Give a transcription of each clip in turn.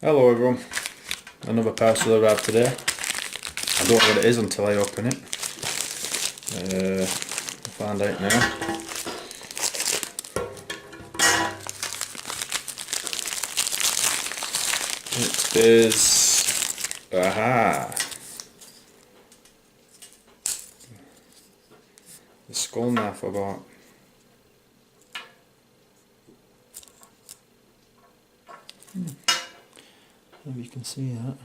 Hello everyone, another parcel arrived today. I don't know what it is until I open it. I'll find out now. It is, aha, the skull knife I bought. If you can see that.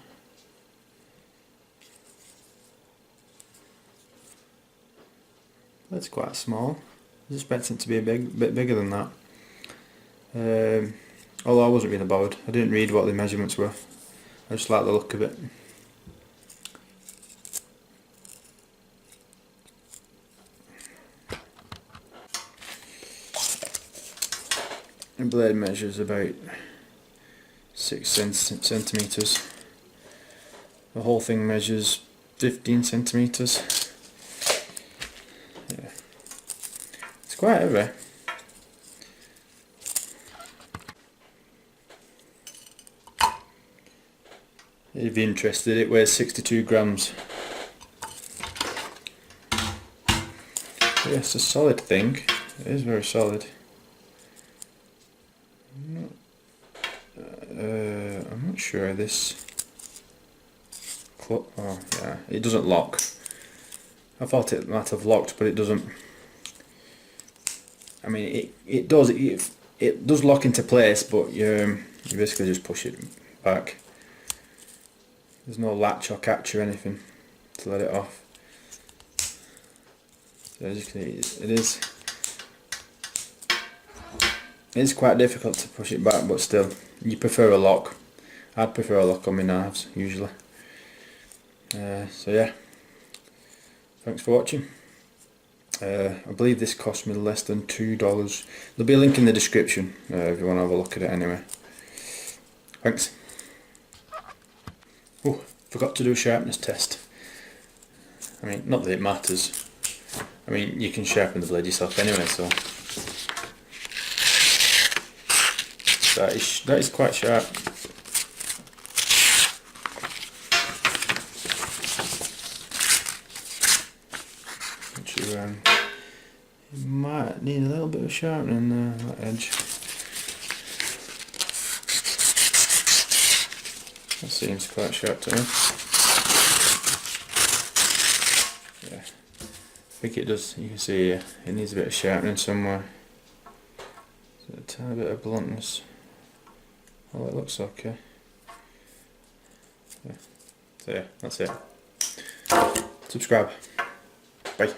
That's quite small. I was expecting it to be a bit bigger than that. Although I wasn't really bothered. I didn't read what the measurements were. I just like the look of it. The blade measures about 6 centimeters. The whole thing measures 15 centimeters. Yeah. It's quite heavy. If you're interested, it weighs 62 grams. Yeah, it's a solid thing. It is very solid. I'm not sure this. Oh yeah, it doesn't lock. I thought it might have locked, but it doesn't. I mean, it does. It does lock into place, but you basically just push it back. There's no latch or catch or anything to let it off. So as you can see, it is quite difficult to push it back, but still, you prefer a lock. I'd prefer a lock on my knives usually. So yeah, thanks for watching. I believe this cost me less than $2. There'll be a link in the description if you want to have a look at it anyway. Thanks. Oh, forgot to do a sharpness test. I mean, not that it matters. I mean, you can sharpen the blade yourself anyway, so that is quite sharp. You might need a little bit of sharpening there, that edge. That seems quite sharp to me. Yeah, I think it does. You can see it needs a bit of sharpening somewhere. So a tiny bit of bluntness. Oh, it looks okay. Yeah. So yeah, that's it. Subscribe. Bye.